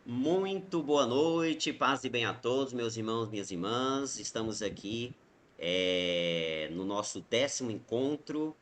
Muito boa noite, paz e bem a todos, meus irmãos, minhas irmãs. Estamos aqui no nosso 10º encontro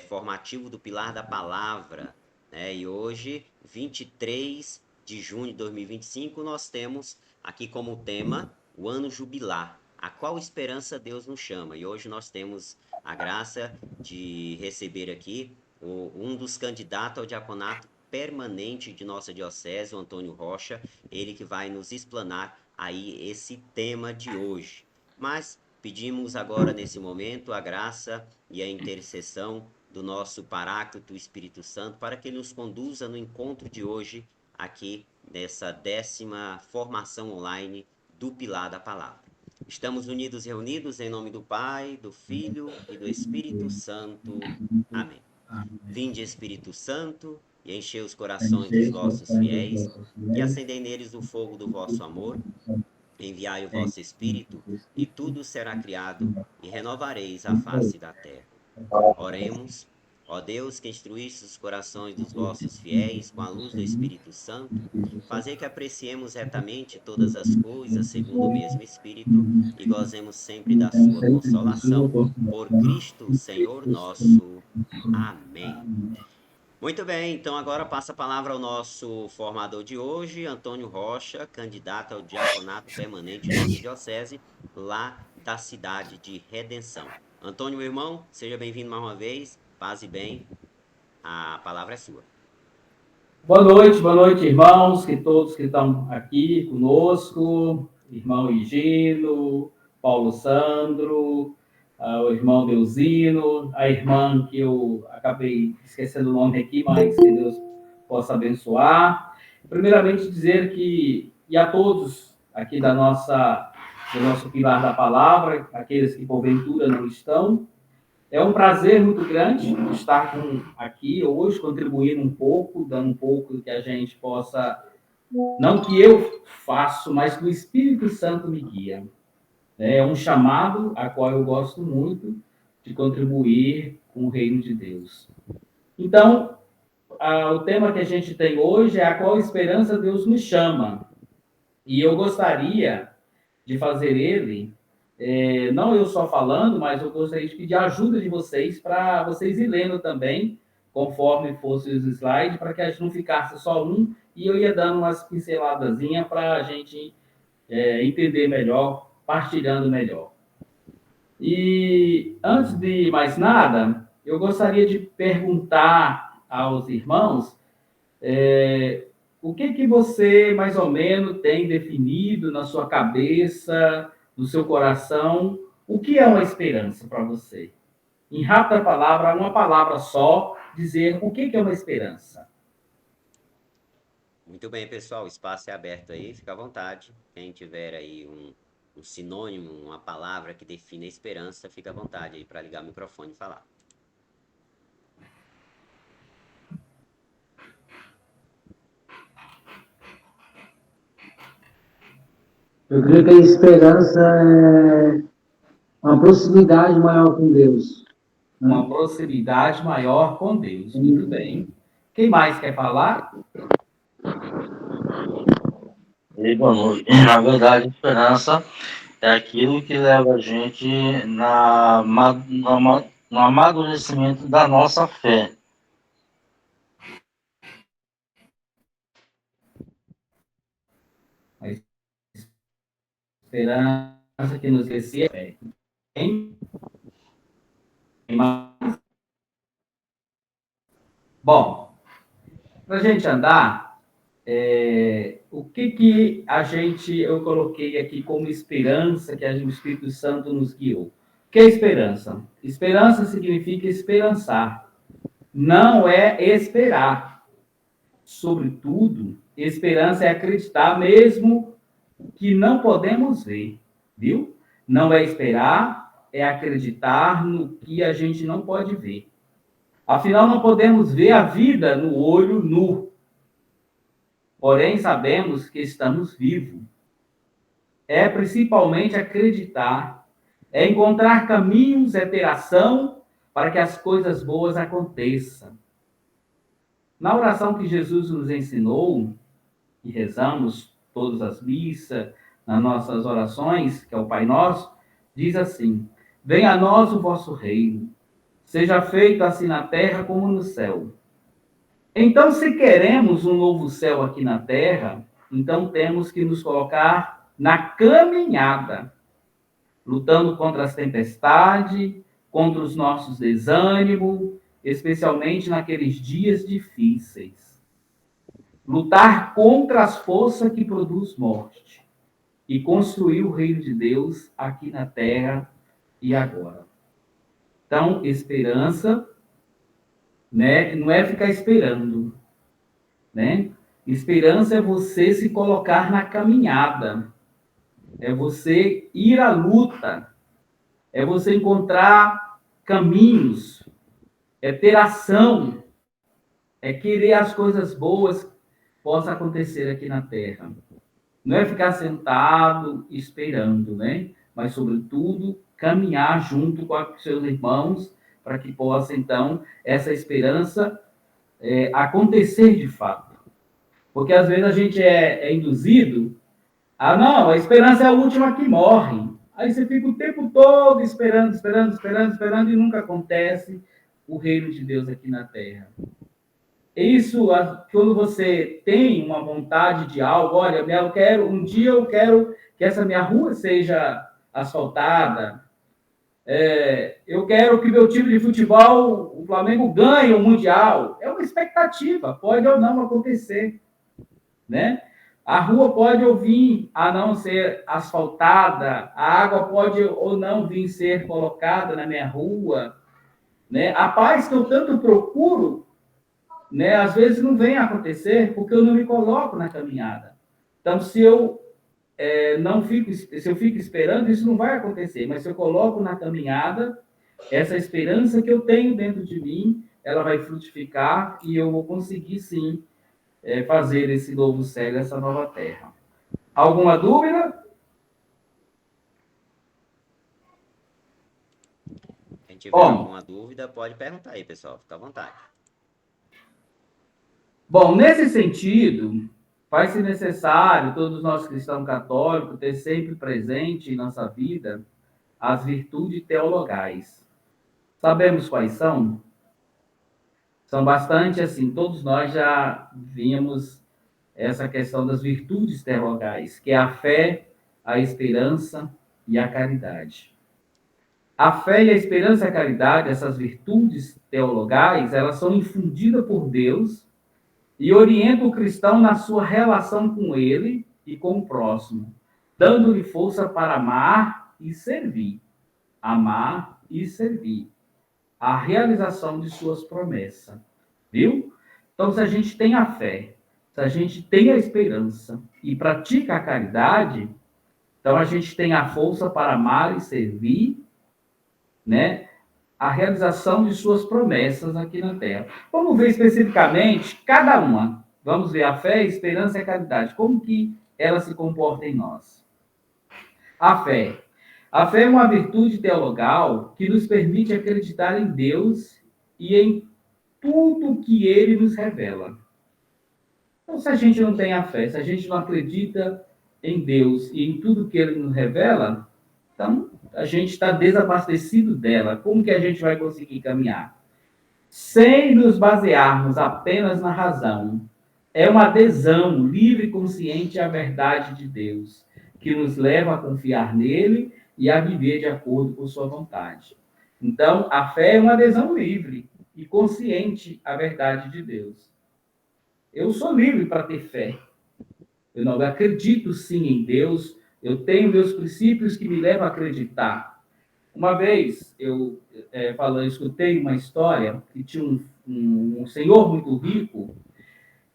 formativo do Pilar da Palavra, né? E hoje, 23 de junho de 2025, nós temos aqui como tema o ano jubilar, a qual esperança Deus nos chama. E hoje nós temos a graça de receber aqui um dos candidatos ao diaconato permanente de nossa diocese, o Antônio Rocha, ele que vai nos explanar aí esse tema de hoje. Mas pedimos agora, nesse momento, a graça e a intercessão do nosso Paráclito o Espírito Santo para que ele nos conduza no encontro de hoje, aqui nessa 10ª formação online do Pilar da Palavra. Estamos unidos e reunidos em nome do Pai, do Filho e do Espírito Santo. Amém. Vinde, Espírito Santo, e enchei os corações dos vossos fiéis, e acendei neles o fogo do vosso amor. Enviai o vosso Espírito, e tudo será criado, e renovareis a face da terra. Oremos. Ó Deus, que instruísse os corações dos vossos fiéis com a luz do Espírito Santo, fazei que apreciemos retamente todas as coisas segundo o mesmo Espírito, e gozemos sempre da sua consolação. Por Cristo, Senhor nosso. Amém. Muito bem, então agora passa a palavra ao nosso formador de hoje, Antônio Rocha, candidato ao diaconato permanente de nossa diocese, lá da cidade de Redenção. Antônio, meu irmão, seja bem-vindo mais uma vez, paz e bem, a palavra é sua. Boa noite, irmãos, que todos que estão aqui conosco, irmão Higino, Paulo Sandro, o irmão Deusino, a irmã que eu acabei esquecendo o nome aqui, mas que Deus possa abençoar. Primeiramente dizer e a todos aqui do nosso Pilar da Palavra, aqueles que porventura não estão, é um prazer muito grande estar aqui hoje, contribuindo um pouco, dando um pouco que a gente possa, não que eu faço, mas que o Espírito Santo me guia. É um chamado a qual eu gosto muito de contribuir com o reino de Deus. Então, o tema que a gente tem hoje é a qual esperança Deus nos chama. E eu gostaria de fazer ele não eu só falando, mas eu gostaria de pedir a ajuda de vocês para vocês ir lendo também, conforme fossem os slides, para que a gente não ficasse só um, e eu ia dando umas pinceladazinhas para a gente entender melhor, partilhando melhor. E antes de mais nada, eu gostaria de perguntar aos irmãos o que você, mais ou menos, tem definido na sua cabeça, no seu coração, o que é uma esperança para você? Em rápida palavra, uma palavra só, dizer o que é uma esperança. Muito bem, pessoal, o espaço é aberto aí, fica à vontade. Quem tiver aí um sinônimo, uma palavra que define a esperança, fica à vontade aí para ligar o microfone e falar. Eu creio que a esperança é uma proximidade maior com Deus. Uma proximidade maior com Deus. Muito bem. Quem mais quer falar? E boa noite. Na verdade, esperança é aquilo que leva a gente no amadurecimento da nossa fé. A esperança que nos recebe. Quem mais? Bom, para a gente andar, o que eu coloquei aqui como esperança que o Espírito Santo nos guiou? O que é esperança? Esperança significa esperançar, não é esperar. Sobretudo, esperança é acreditar mesmo que não podemos ver, viu? Não é esperar, é acreditar no que a gente não pode ver. Afinal, não podemos ver a vida no olho nu, porém sabemos que estamos vivos. É principalmente acreditar, é encontrar caminhos, é ter ação para que as coisas boas aconteçam. Na oração que Jesus nos ensinou, e rezamos todas as missas, nas nossas orações, que é o Pai Nosso, diz assim: venha a nós o vosso reino, seja feito assim na terra como no céu. Então, se queremos um novo céu aqui na terra, então temos que nos colocar na caminhada, lutando contra as tempestades, contra os nossos desânimos, especialmente naqueles dias difíceis. Lutar contra as forças que produzem morte e construir o reino de Deus aqui na terra e agora. Então, esperança, né, não é ficar esperando, né? Esperança é você se colocar na caminhada, é você ir à luta, é você encontrar caminhos, é ter ação, é querer as coisas boas possam acontecer aqui na Terra. Não é ficar sentado esperando, né? Mas, sobretudo, caminhar junto com os seus irmãos para que possa, então, essa esperança acontecer de fato. Porque, às vezes, a gente é induzido a, não, a esperança é a última que morre. Aí você fica o tempo todo esperando, esperando, esperando, esperando, e nunca acontece o reino de Deus aqui na Terra. Isso, quando você tem uma vontade de algo, olha, um dia eu quero que essa minha rua seja asfaltada, eu quero que meu time de futebol, o Flamengo, ganhe o Mundial. É uma expectativa, pode ou não acontecer, né? A rua pode ou vir a não ser asfaltada, a água pode ou não vir ser colocada na minha rua, né? A paz que eu tanto procuro, né, às vezes não vem a acontecer porque eu não me coloco na caminhada. Então, se eu se eu fico esperando, isso não vai acontecer. Mas se eu coloco na caminhada, essa esperança que eu tenho dentro de mim, ela vai frutificar e eu vou conseguir, sim, fazer esse novo céu, essa nova terra. Alguma dúvida? Quem tiver Bom, alguma dúvida, pode perguntar aí, pessoal. Fica à vontade. Bom, nesse sentido, faz-se necessário, todos nós cristãos católicos, ter sempre presente em nossa vida as virtudes teologais. Sabemos quais são? São bastante assim, todos nós já vimos essa questão das virtudes teologais, que é a fé, a esperança e a caridade. A fé e a esperança e a caridade, essas virtudes teologais, elas são infundidas por Deus e orienta o cristão na sua relação com ele e com o próximo, dando-lhe força para amar e servir. Amar e servir. A realização de suas promessas. Viu? Então, se a gente tem a fé, se a gente tem a esperança e pratica a caridade, então a gente tem a força para amar e servir, né? A realização de suas promessas aqui na Terra. Vamos ver especificamente cada uma. Vamos ver a fé, a esperança e a caridade. Como que ela se comporta em nós? A fé. A fé é uma virtude teologal que nos permite acreditar em Deus e em tudo que Ele nos revela. Então, se a gente não tem a fé, se a gente não acredita em Deus e em tudo que Ele nos revela, então a gente está desabastecido dela. Como que a gente vai conseguir caminhar? Sem nos basearmos apenas na razão. É uma adesão livre e consciente à verdade de Deus, que nos leva a confiar nele e a viver de acordo com sua vontade. Então, a fé é uma adesão livre e consciente à verdade de Deus. Eu sou livre para ter fé. Eu não acredito sim em Deus, eu tenho meus princípios que me levam a acreditar. Uma vez eu escutei uma história que tinha um senhor muito rico,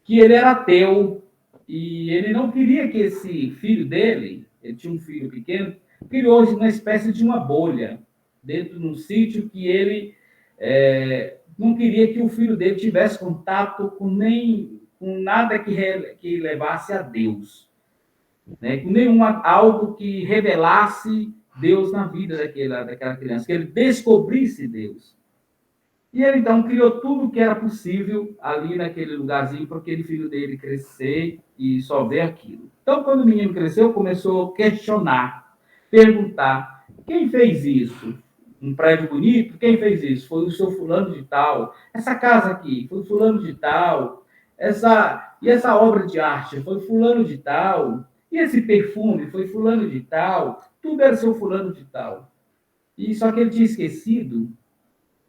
que ele era ateu e ele não queria que esse filho dele, ele tinha um filho pequeno, criou uma espécie de uma bolha dentro de um sítio que ele não queria que o filho dele tivesse contato com nada que levasse a Deus, né? Com algo que revelasse Deus na vida daquela criança, que ele descobrisse Deus. E ele, então, criou tudo o que era possível ali naquele lugarzinho para aquele filho dele crescer e só ver aquilo. Então, quando o menino cresceu, começou a questionar, perguntar: quem fez isso? Um prédio bonito? Quem fez isso? Foi o seu fulano de tal. Essa casa aqui foi o fulano de tal. E essa obra de arte foi fulano de tal. E esse perfume foi fulano de tal. Tudo era seu fulano de tal. E só que ele tinha esquecido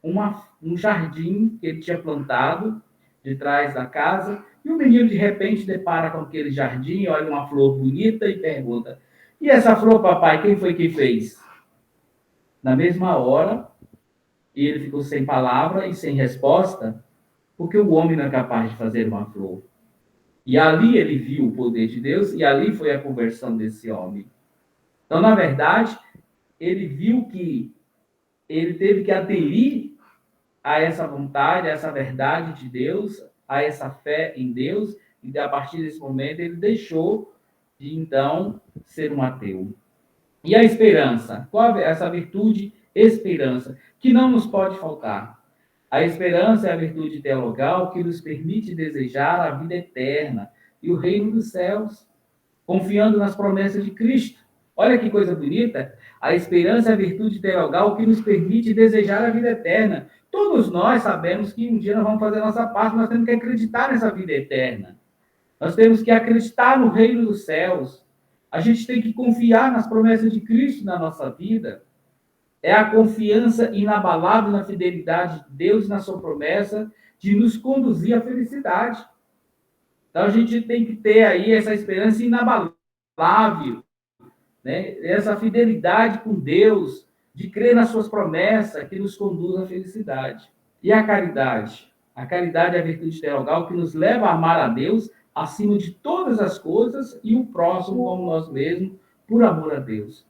um jardim que ele tinha plantado de trás da casa, e o menino de repente depara com aquele jardim, olha uma flor bonita e pergunta: e essa flor, papai, quem foi que fez? Na mesma hora, ele ficou sem palavra e sem resposta, porque o homem não é capaz de fazer uma flor. E ali ele viu o poder de Deus, e ali foi a conversão desse homem. Então, na verdade, ele viu que ele teve que aderir a essa vontade, a essa verdade de Deus, a essa fé em Deus, e a partir desse momento ele deixou de então ser um ateu. E a esperança? Qual é essa virtude? Esperança, que não nos pode faltar. A esperança é a virtude teologal que nos permite desejar a vida eterna e o reino dos céus, confiando nas promessas de Cristo. Olha que coisa bonita. A esperança é a virtude teologal que nos permite desejar a vida eterna. Todos nós sabemos que um dia nós vamos fazer a nossa parte, nós temos que acreditar nessa vida eterna. Nós temos que acreditar no reino dos céus. A gente tem que confiar nas promessas de Cristo na nossa vida. É a confiança inabalável na fidelidade de Deus na sua promessa de nos conduzir à felicidade. Então a gente tem que ter aí essa esperança inabalável, né? Essa fidelidade com Deus, de crer nas suas promessas que nos conduz à felicidade. E a caridade? A caridade é a virtude teologal que nos leva a amar a Deus acima de todas as coisas e o próximo como nós mesmos, por amor a Deus.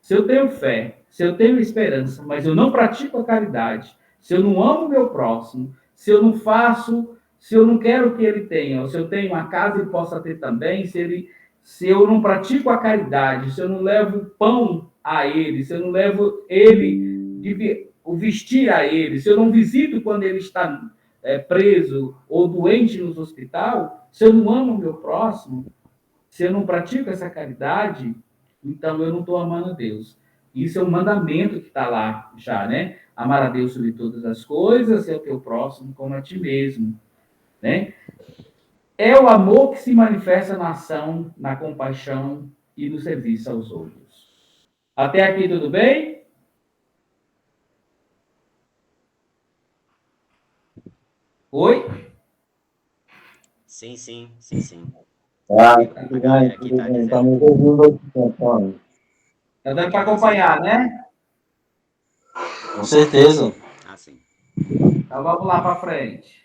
Se eu tenho fé, se eu tenho esperança, mas eu não pratico a caridade, se eu não amo o meu próximo, se eu não faço, se eu não quero que ele tenha, ou se eu tenho uma casa ele possa ter também, se eu não pratico a caridade, se eu não levo pão a ele, se eu não levo ele o vestir a ele, se eu não visito quando ele está preso ou doente no hospital, se eu não amo o meu próximo, se eu não pratico essa caridade, então eu não estou amando a Deus. Isso é um mandamento que está lá já, né? Amar a Deus sobre todas as coisas e ao teu próximo como a ti mesmo, né? É o amor que se manifesta na ação, na compaixão e no serviço aos outros. Até aqui tudo bem? Oi? Sim, sim, sim, sim. Ah, A galera aqui tudo tá bem. Tá dizendo. me ouvindo, Antônio? Tá dando para Quem tá dizendo? acompanhar, né? Com certeza. Ah, sim. Então vamos lá para frente.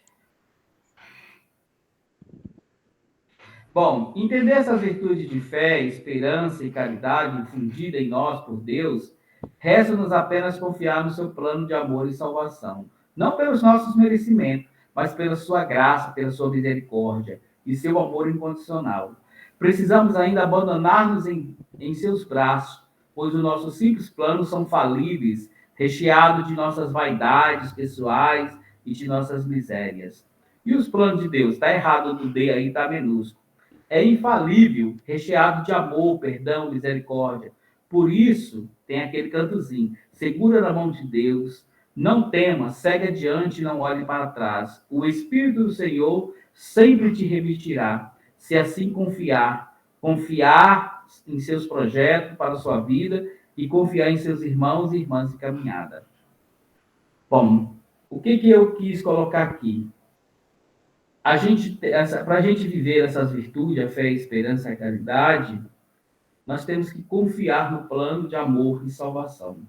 Bom, entender essas virtudes de fé, esperança e caridade infundida em nós por Deus, resta-nos apenas confiar no seu plano de amor e salvação, não pelos nossos merecimentos, mas pela sua graça, pela sua misericórdia e seu amor incondicional. Precisamos ainda abandonar-nos em seus braços, pois os nossos simples planos são falíveis, recheados de nossas vaidades pessoais e de nossas misérias. E os planos de Deus? Está errado do D aí, está minúsculo, é infalível, recheado de amor, perdão, misericórdia. Por isso, tem aquele cantozinho: segura na mão de Deus, não tema, segue adiante, não olhe para trás. O Espírito do Senhor sempre te revestirá, se assim confiar em seus projetos para a sua vida e confiar em seus irmãos e irmãs de caminhada. Bom, o que eu quis colocar aqui? Para a gente viver essas virtudes, a fé, a esperança e a caridade, nós temos que confiar no plano de amor e salvação.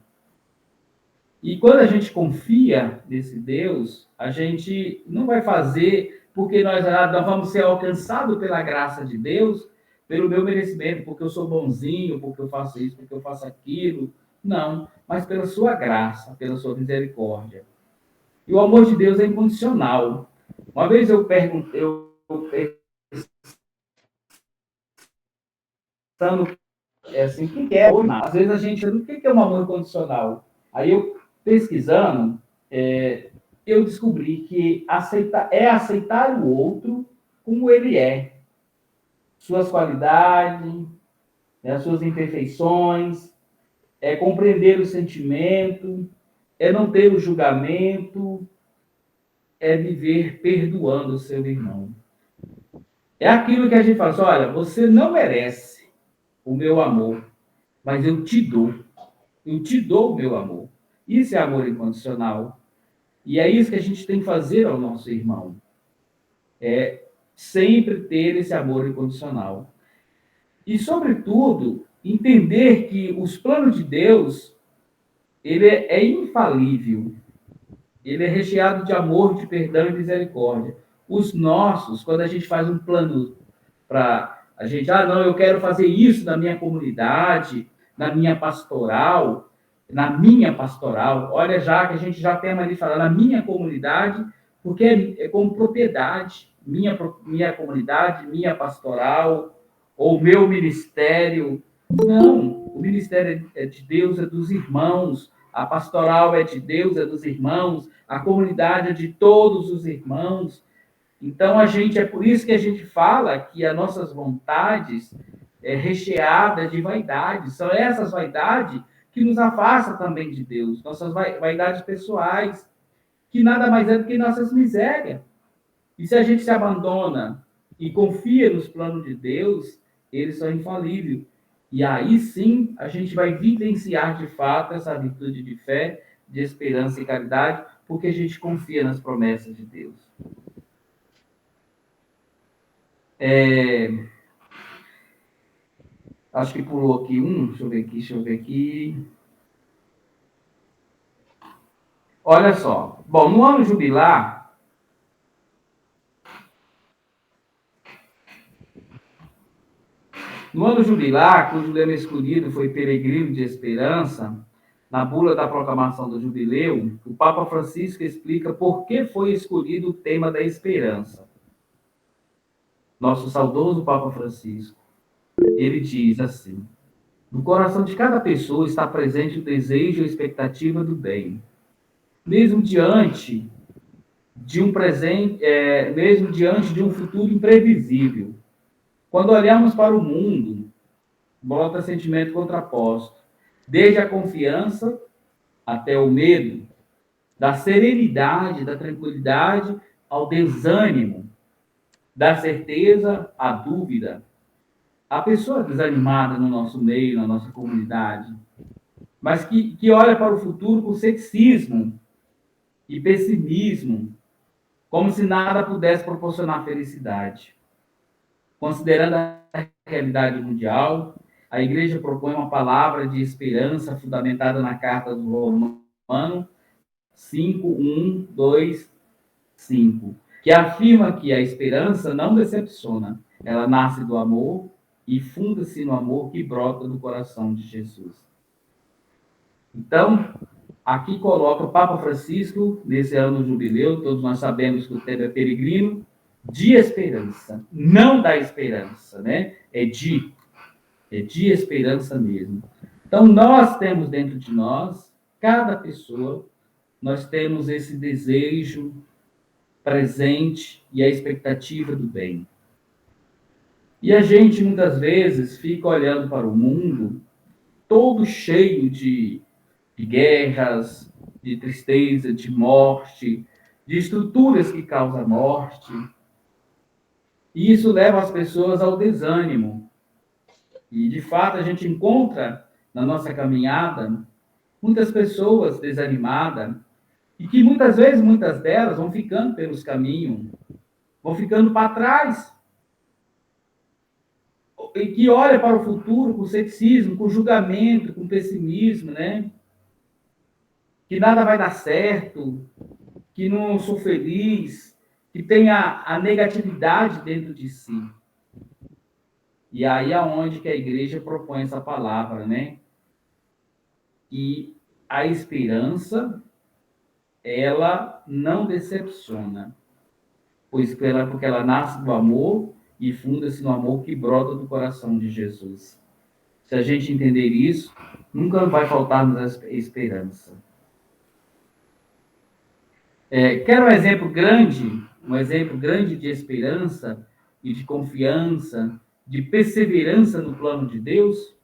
E quando a gente confia nesse Deus, a gente não vai fazer porque nós vamos ser alcançados pela graça de Deus, pelo meu merecimento, porque eu sou bonzinho, porque eu faço isso, porque eu faço aquilo. Não, mas pela sua graça, pela sua misericórdia. E o amor de Deus é incondicional. Uma vez eu perguntei, pensando assim, o que é amor? Às vezes a gente, o que é um amor incondicional? Aí eu pesquisando, eu descobri que aceitar o outro como ele é. Suas qualidades, né, suas imperfeições, é compreender o sentimento, é não ter o julgamento, é viver perdoando o seu irmão. É aquilo que a gente fala assim, olha, você não merece o meu amor, mas eu te dou. Eu te dou o meu amor. Isso é amor incondicional. E é isso que a gente tem que fazer ao nosso irmão. É sempre ter esse amor incondicional. E, sobretudo, entender que os planos de Deus, ele é infalível. Ele é recheado de amor, de perdão e misericórdia. Os nossos, quando a gente faz um plano para a gente, não, eu quero fazer isso na minha comunidade, na minha pastoral, olha já que a gente já tem ali falando, na minha comunidade, porque é como propriedade, minha comunidade, minha pastoral, ou meu ministério. Não, o ministério é de Deus, é dos irmãos, a pastoral é de Deus, é dos irmãos, a comunidade é de todos os irmãos. Então, é por isso que a gente fala que as nossas vontades é recheada de vaidade. São essas vaidades que nos afastam também de Deus, nossas vaidades pessoais, que nada mais é do que nossas misérias. E se a gente se abandona e confia nos planos de Deus, eles são infalíveis. E aí sim a gente vai vivenciar de fato essa virtude de fé, de esperança e caridade, porque a gente confia nas promessas de Deus. Acho que pulou aqui um, deixa eu ver aqui. Olha só. Bom, no ano jubilar, cujo lema escolhido foi Peregrino de Esperança, na bula da proclamação do jubileu, o Papa Francisco explica por que foi escolhido o tema da esperança. Nosso saudoso Papa Francisco, ele diz assim: no coração de cada pessoa está presente o desejo e a expectativa do bem. Mesmo diante de um futuro imprevisível. Quando olhamos para o mundo, brota sentimento contraposto, desde a confiança até o medo, da serenidade, da tranquilidade ao desânimo, da certeza à dúvida. Há pessoas desanimadas no nosso meio, na nossa comunidade, mas que olha para o futuro com ceticismo e pessimismo, como se nada pudesse proporcionar felicidade. Considerando a realidade mundial, a Igreja propõe uma palavra de esperança fundamentada na Carta do Romano 5, 1, 2, 5, que afirma que a esperança não decepciona, ela nasce do amor e funda-se no amor que brota do coração de Jesus. Então, aqui coloca o Papa Francisco, nesse ano jubileu, todos nós sabemos que o tema é peregrino, de esperança, não da esperança, né? É de esperança mesmo. Então, nós temos dentro de nós, cada pessoa, nós temos esse desejo presente e a expectativa do bem. E a gente, muitas vezes, fica olhando para o mundo todo cheio de guerras, de tristeza, de morte, de estruturas que causam morte. E isso leva as pessoas ao desânimo. E, de fato, a gente encontra na nossa caminhada muitas pessoas desanimadas e que muitas delas vão ficando pelos caminhos, vão ficando para trás. E que olha para o futuro com ceticismo, com julgamento, com pessimismo, né? Que nada vai dar certo, que não sou feliz, que tem a negatividade dentro de si. E aí é onde que a igreja propõe essa palavra, né? E a esperança, ela não decepciona, porque ela nasce do amor e funda-se no amor que brota do coração de Jesus. Se a gente entender isso, nunca vai faltar-nos a esperança. Quer um exemplo grande de esperança e de confiança, de perseverança no plano de Deus?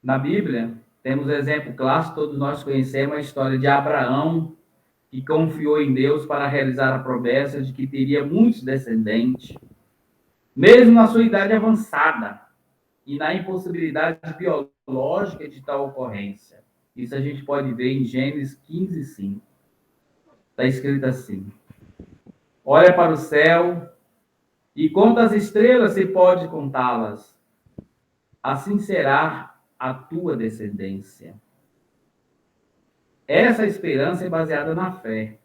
Na Bíblia, temos exemplo clássico, todos nós conhecemos a história de Abraão, que confiou em Deus para realizar a promessa de que teria muitos descendentes, mesmo na sua idade avançada e na impossibilidade biológica de tal ocorrência. Isso a gente pode ver em Gênesis 15:5. Está escrito assim: olha para o céu e conta as estrelas, se pode contá-las. Assim será a tua descendência. Essa esperança é baseada na fé.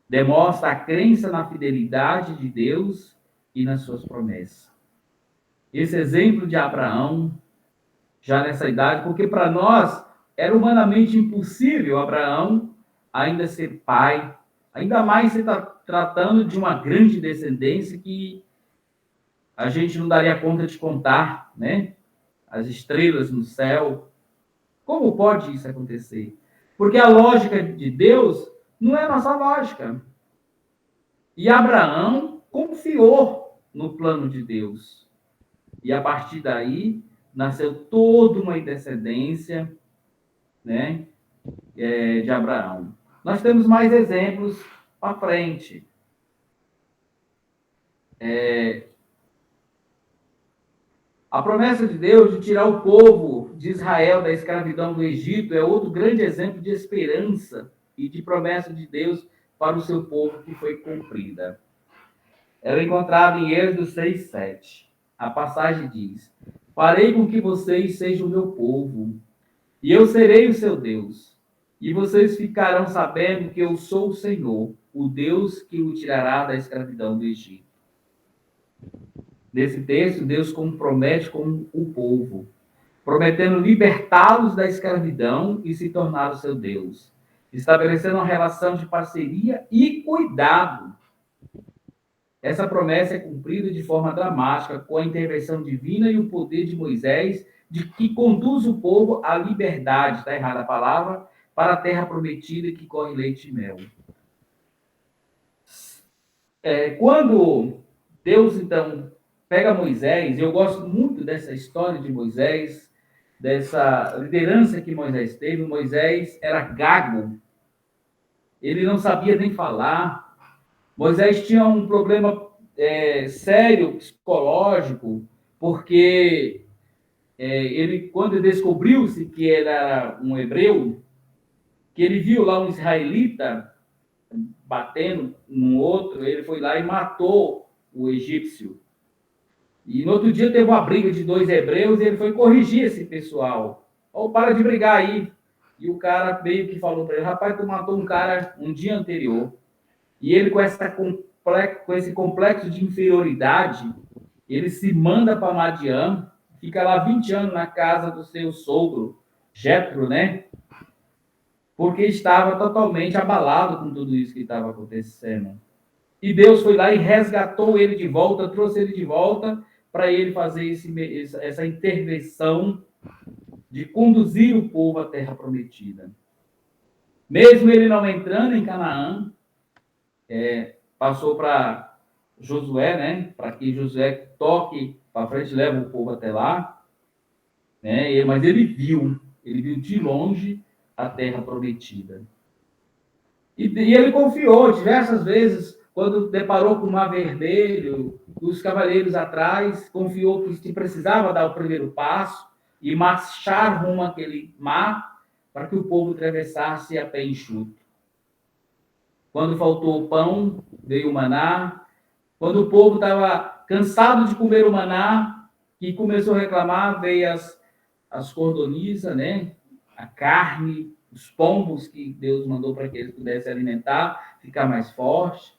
Demonstra a crença na fidelidade de Deus e nas suas promessas. Esse exemplo de Abraão, já nessa idade, porque para nós era humanamente impossível Abraão ainda ser pai, ainda mais se está tratando de uma grande descendência que a gente não daria conta de contar, né? As estrelas no céu. Como pode isso acontecer? Porque a lógica de Deus não é a nossa lógica. E Abraão confiou no plano de Deus. E a partir daí nasceu toda uma descendência, né, de Abraão. Nós temos mais exemplos para frente. A promessa de Deus de tirar o povo de Israel da escravidão do Egito é outro grande exemplo de esperança e de promessa de Deus para o seu povo que foi cumprida. Ela é encontrada em Êxodo 6:7. A passagem diz: farei com que vocês sejam o meu povo, e eu serei o seu Deus. E vocês ficarão sabendo que eu sou o Senhor, o Deus que o tirará da escravidão do Egito. Nesse texto, Deus compromete com o povo, prometendo libertá-los da escravidão e se tornar o seu Deus, estabelecendo uma relação de parceria e cuidado. Essa promessa é cumprida de forma dramática com a intervenção divina e o poder de Moisés, de que conduz o povo à liberdade, está errada a palavra, para a terra prometida que corre leite e mel. Quando Deus, então, pega Moisés, eu gosto muito dessa história de Moisés, dessa liderança que Moisés teve. Moisés era gago, ele não sabia nem falar. Moisés tinha um problema sério, psicológico, porque ele, quando descobriu-se que era um hebreu, que ele viu lá um israelita batendo no outro, ele foi lá e matou o egípcio. E no outro dia teve uma briga de dois hebreus e ele foi corrigir esse pessoal. Oh, para de brigar aí. E o cara meio que falou para ele: rapaz, tu matou um cara um dia anterior. E ele, com esse complexo de inferioridade, ele se manda para Madiã, fica lá 20 anos na casa do seu sogro, Jetro, né? Porque estava totalmente abalado com tudo isso que estava acontecendo. E Deus foi lá e resgatou ele de volta, trouxe ele de volta para ele fazer essa intervenção de conduzir o povo à terra prometida. Mesmo ele não entrando em Canaã, passou para Josué, né? Para que Josué toque para frente, leve o povo até lá, né? Mas ele viu de longe a terra prometida. E ele confiou diversas vezes, quando deparou com o Mar Vermelho, os cavaleiros atrás, confiou que se precisava dar o primeiro passo e marchar rumo àquele mar para que o povo atravessasse a pé enxuto. Quando faltou o pão, veio o maná. Quando o povo estava cansado de comer o maná, e começou a reclamar, veio as cordoniças, né? A carne, os pombos que Deus mandou para que eles pudessem alimentar, ficar mais forte.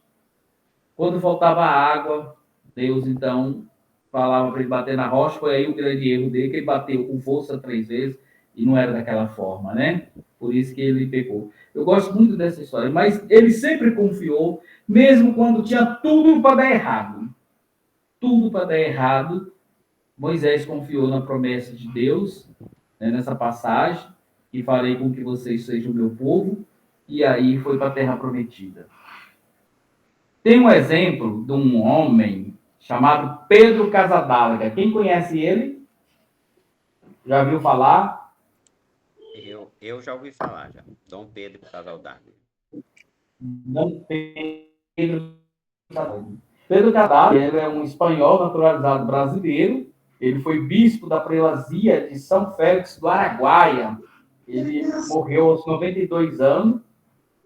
Quando faltava água, Deus, então, falava para ele bater na rocha. Foi aí o grande erro dele, que ele bateu com força 3 vezes, e não era daquela forma, né? Por isso que ele pecou. Eu gosto muito dessa história, mas ele sempre confiou, mesmo quando tinha tudo para dar errado. Tudo para dar errado, Moisés confiou na promessa de Deus, né, nessa passagem, que farei com que vocês sejam o meu povo, e aí foi para a Terra Prometida. Tem um exemplo de um homem chamado Pedro Casadalga. Quem conhece ele? Já viu falar? Eu já ouvi falar, já. Dom Pedro Casal d'Água. Não, Pedro Casadalga. Pedro Casadalga, ele é um espanhol naturalizado brasileiro. Ele foi bispo da prelazia de São Félix do Araguaia. Ele morreu aos 92 anos,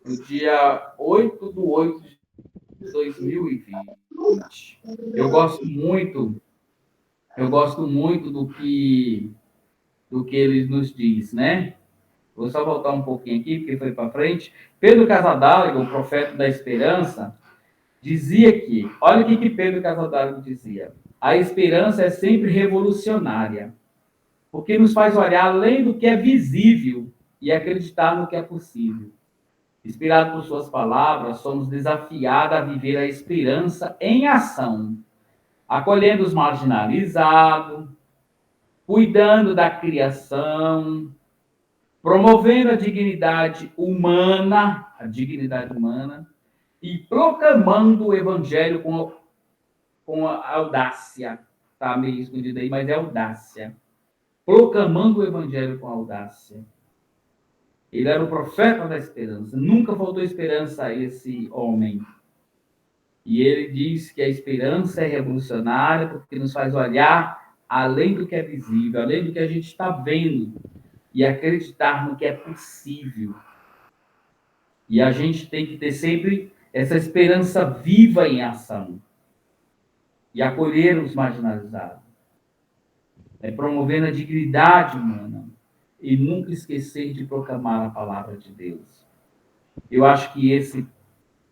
no dia 8/8 de 2020. Eu gosto muito do que ele nos diz, né? Vou só voltar um pouquinho aqui, porque foi para frente. Pedro Casadalga, o profeta da esperança, dizia que, olha o que Pedro Casadalga dizia: a esperança é sempre revolucionária, porque nos faz olhar além do que é visível e acreditar no que é possível. Inspirado por suas palavras, somos desafiados a viver a esperança em ação, acolhendo os marginalizados, cuidando da criação, promovendo a dignidade humana e proclamando o evangelho com a audácia. Está meio escondido aí, mas é audácia. Proclamando o evangelho com audácia. Ele era o profeta da esperança. Nunca faltou esperança a esse homem. E ele diz que a esperança é revolucionária porque nos faz olhar além do que é visível, além do que a gente está vendo, e acreditar no que é possível. E a gente tem que ter sempre essa esperança viva em ação. E acolher os marginalizados. Promovendo a dignidade humana. E nunca esquecer de proclamar a palavra de Deus. Eu acho que esse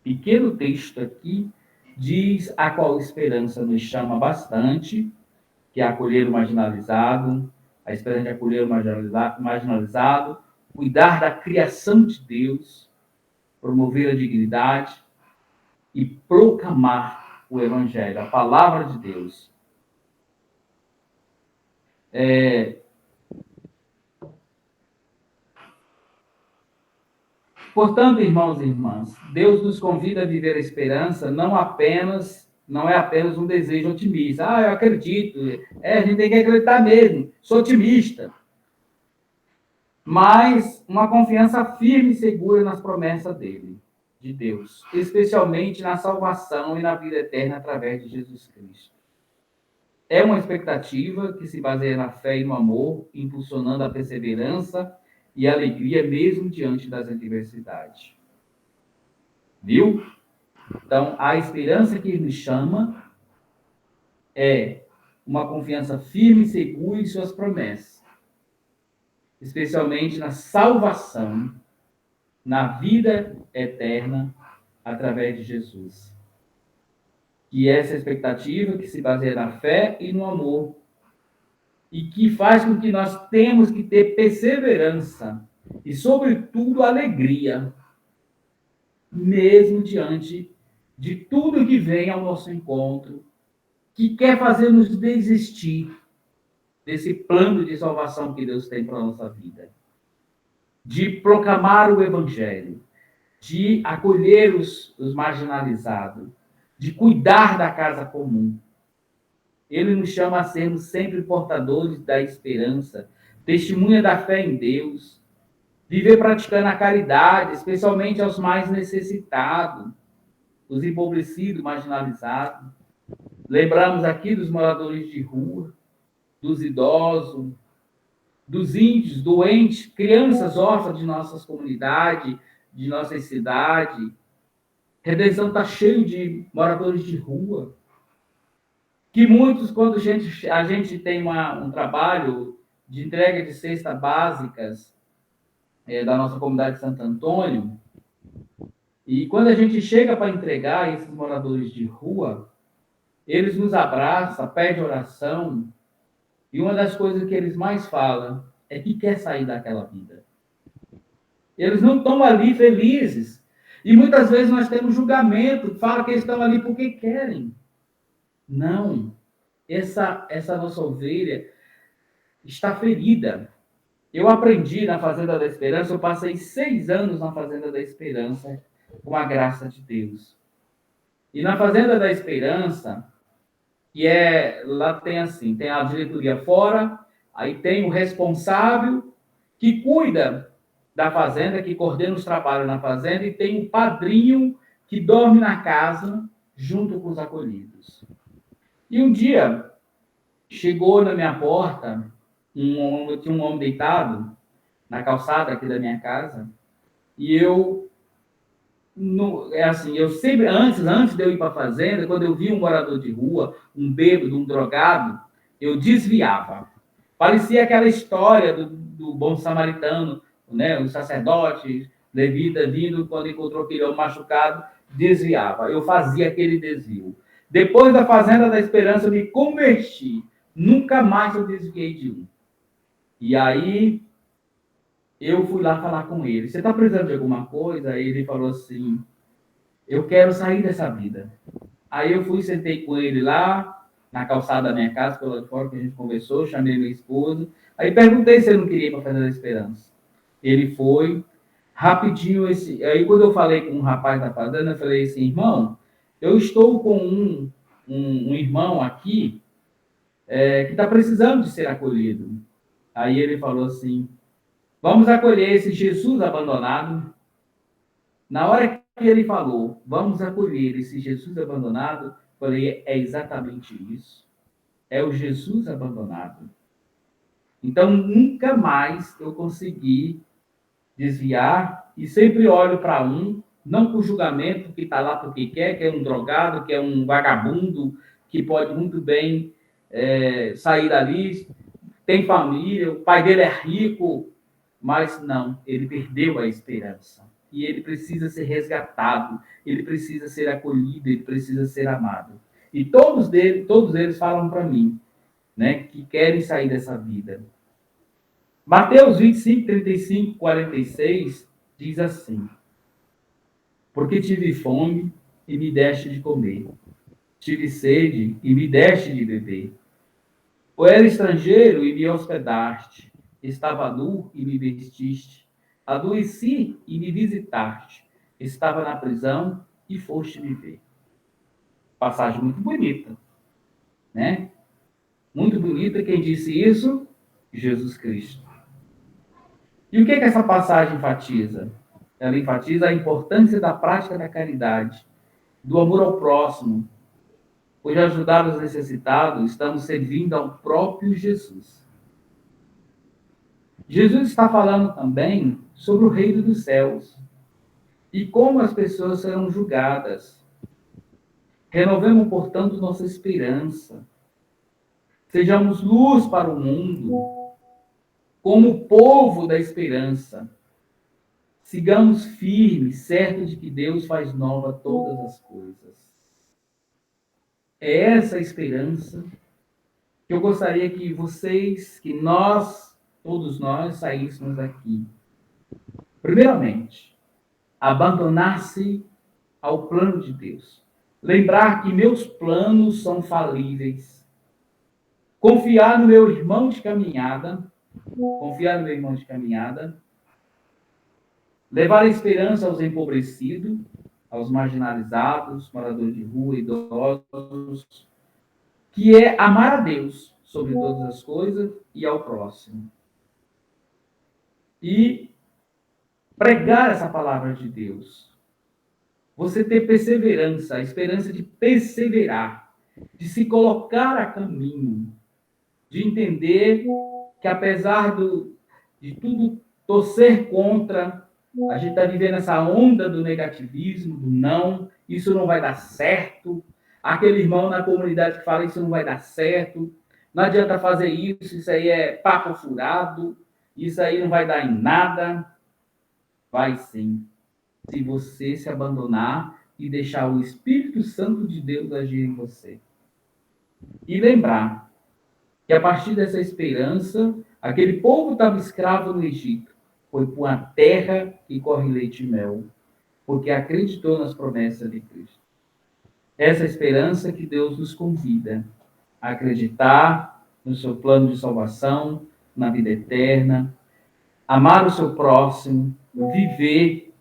pequeno texto aqui diz a qual esperança nos chama bastante, que é acolher o marginalizado, a esperança de acolher o marginalizado, cuidar da criação de Deus, promover a dignidade e proclamar o Evangelho, a palavra de Deus. Portanto, irmãos e irmãs, Deus nos convida a viver a esperança não é apenas um desejo otimista. Eu acredito. A gente tem que acreditar mesmo. Sou otimista. Mas uma confiança firme e segura nas promessas dele, de Deus, especialmente na salvação e na vida eterna através de Jesus Cristo. É uma expectativa que se baseia na fé e no amor, impulsionando a perseverança e a alegria mesmo diante das adversidades. Viu? Então, a esperança que ele nos chama é uma confiança firme e segura em suas promessas, especialmente na salvação, na vida eterna, através de Jesus. E essa expectativa que se baseia na fé e no amor, e que faz com que nós temos que ter perseverança e, sobretudo, alegria, mesmo diante de tudo que vem ao nosso encontro, que quer fazer-nos desistir desse plano de salvação que Deus tem para a nossa vida. De proclamar o Evangelho, de acolher os marginalizados, de cuidar da casa comum. Ele nos chama a sermos sempre portadores da esperança, testemunha da fé em Deus, viver praticando a caridade, especialmente aos mais necessitados, os empobrecidos, marginalizados. Lembramos aqui dos moradores de rua, dos idosos, dos índios, doentes, crianças órfãs de nossas comunidades, de nossa cidade. Redenção está cheio de moradores de rua. Que muitos, quando a gente tem um trabalho de entrega de cestas básicas da nossa comunidade de Santo Antônio, e quando a gente chega para entregar esses moradores de rua, eles nos abraçam, pedem oração, e uma das coisas que eles mais falam é que quer sair daquela vida. Eles não estão ali felizes. E muitas vezes nós temos julgamento, fala que eles estão ali porque querem. Não. Essa nossa ovelha está ferida. Eu aprendi na Fazenda da Esperança, eu passei 6 anos na Fazenda da Esperança, com a graça de Deus. E na Fazenda da Esperança, lá tem assim, tem a diretoria fora, aí tem o responsável que cuida da fazenda, que coordena os trabalhos na fazenda, e tem o padrinho que dorme na casa junto com os acolhidos. E um dia chegou na minha porta tinha um homem deitado na calçada aqui da minha casa, e eu sempre, antes de eu ir para a fazenda, quando eu via um morador de rua, um bêbado, um drogado, eu desviava. Parecia aquela história do bom samaritano, né? O sacerdote, levita, vindo, quando encontrou aquele homem machucado, desviava. Eu fazia aquele desvio. Depois da Fazenda da Esperança, eu me converti. Nunca mais eu desviei de um. E aí, eu fui lá falar com ele. Você está precisando de alguma coisa? Aí ele falou assim, eu quero sair dessa vida. Aí eu fui, sentei com ele lá, na calçada da minha casa, pela fora que a gente conversou, chamei minha esposa. Aí perguntei se ele não queria ir para a Fazenda da Esperança. Ele foi, rapidinho, aí quando eu falei com um rapaz da fazenda, eu falei assim, irmão, eu estou com um irmão aqui que está precisando de ser acolhido. Aí ele falou assim, vamos acolher esse Jesus abandonado. Na hora que ele falou, vamos acolher esse Jesus abandonado, eu falei, é exatamente isso. É o Jesus abandonado. Então, nunca mais eu consegui desviar e sempre olho para não com julgamento, que está lá porque quer, que é um drogado, que é um vagabundo, que pode muito bem sair dali, tem família, o pai dele é rico, mas não, ele perdeu a esperança. E ele precisa ser resgatado, ele precisa ser acolhido, ele precisa ser amado. E todos eles falam para mim, né, que querem sair dessa vida. Mateus 25, 35, 46 diz assim, porque tive fome e me deste de comer, tive sede e me deste de beber. Ou era estrangeiro e me hospedaste, estava nu e me vestiste, adoeci e me visitaste, estava na prisão e foste me ver. Passagem muito bonita, né? Muito bonita. Quem disse isso? Jesus Cristo. E o que essa passagem enfatiza? Ela enfatiza a importância da prática da caridade, do amor ao próximo, pois ajudar os necessitados, estamos servindo ao próprio Jesus. Jesus está falando também sobre o reino dos céus e como as pessoas serão julgadas. Renovemos, portanto, nossa esperança. Sejamos luz para o mundo, como povo da esperança. Sigamos firmes, certos de que Deus faz nova todas as coisas. É essa esperança que eu gostaria que vocês, que nós, todos nós, saíssemos daqui. Primeiramente, abandonar-se ao plano de Deus. Lembrar que meus planos são falíveis. Confiar no meu irmão de caminhada. Levar a esperança aos empobrecidos, aos marginalizados, moradores de rua, idosos, que é amar a Deus sobre todas as coisas e ao próximo. E pregar essa palavra de Deus. Você ter perseverança, a esperança de perseverar, de se colocar a caminho, de entender que apesar de tudo torcer contra, a gente está vivendo essa onda do negativismo, do não, isso não vai dar certo. Aquele irmão na comunidade que fala isso não vai dar certo, não adianta fazer isso aí é papo furado, isso aí não vai dar em nada. Vai sim, se você se abandonar e deixar o Espírito Santo de Deus agir em você. E lembrar que a partir dessa esperança, aquele povo estava escravo no Egito, foi para uma terra que corre leite e mel, porque acreditou nas promessas de Cristo. Essa esperança que Deus nos convida a acreditar no seu plano de salvação, na vida eterna, amar o seu próximo, viver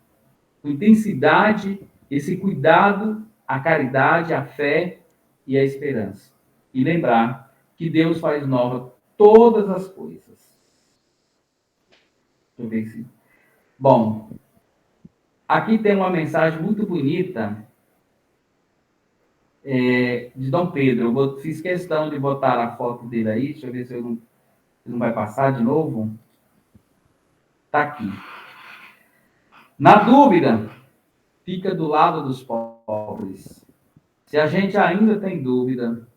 com intensidade esse cuidado, a caridade, a fé e a esperança. E lembrar que Deus faz nova todas as coisas. Deixa eu ver se. Bom, aqui tem uma mensagem muito bonita de Dom Pedro. Fiz questão de botar a foto dele aí. Deixa eu ver se não vai passar de novo. Está aqui. Na dúvida, fica do lado dos pobres. Se a gente ainda tem dúvida,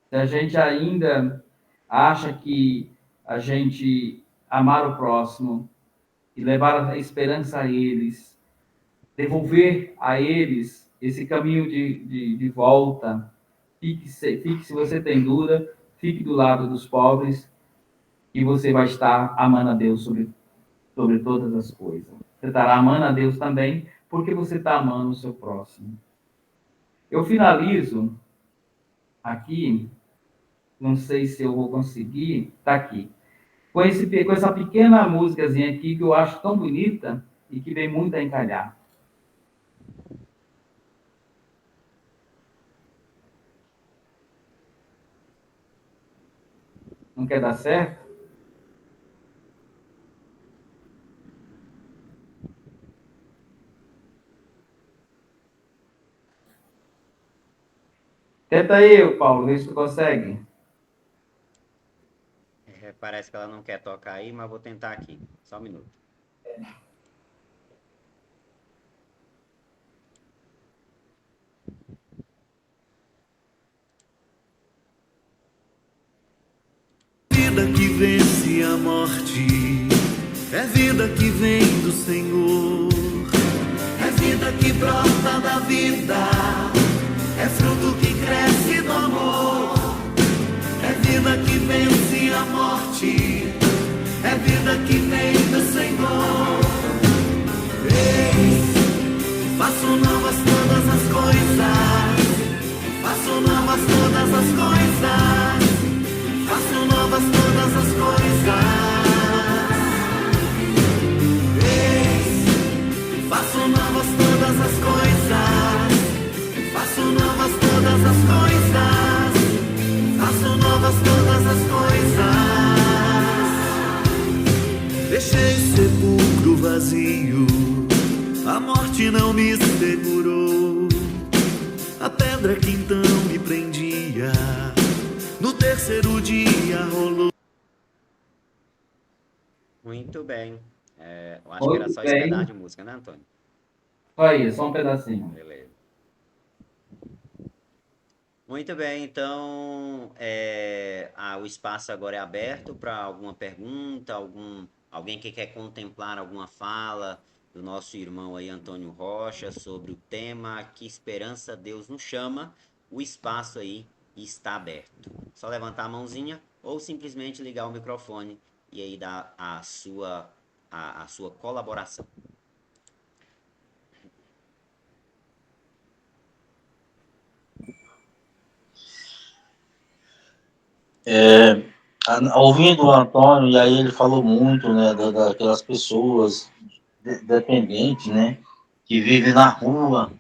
se a gente ainda acha que a gente amar o próximo e levar a esperança a eles, devolver a eles esse caminho de volta, fique, se você tem dúvida, fique do lado dos pobres e você vai estar amando a Deus sobre todas as coisas. Você estará amando a Deus também, porque você está amando o seu próximo. Eu finalizo aqui, não sei se eu vou conseguir, está aqui, com essa pequena músicazinha aqui que eu acho tão bonita e que vem muito a encalhar. Não quer dar certo? Tenta aí, Paulo, vê se tu consegue. Parece que ela não quer tocar aí, mas vou tentar aqui. Só um minuto. Vida que vence a morte, é vida que vem do Senhor, é vida que brota da vida, é fruto que cresce do amor, é vida que vence a morte, é vida que vem do Senhor. Eis, faço novas todas as coisas, faço novas todas as coisas, faço novas todas as coisas. Eis, faço novas todas as coisas, faço novas todas as coisas, faço novas todas as coisas. Deixei o sepulcro vazio, a morte não me segurou, a pedra que então me prendia, no terceiro dia rolou. Muito bem. Eu acho que era só esse pedaço de música, né, Antônio? Só isso, só um pedacinho. Beleza. Muito bem, então o espaço agora é aberto para alguma pergunta, alguém que quer contemplar alguma fala do nosso irmão aí, Antônio Rocha, sobre o tema Que Esperança Deus nos Chama. O espaço aí está aberto. Só levantar a mãozinha ou simplesmente ligar o microfone e aí dar a sua colaboração. Ouvindo o Antônio, e aí ele falou muito, né, daquelas pessoas dependentes, né, que vivem na rua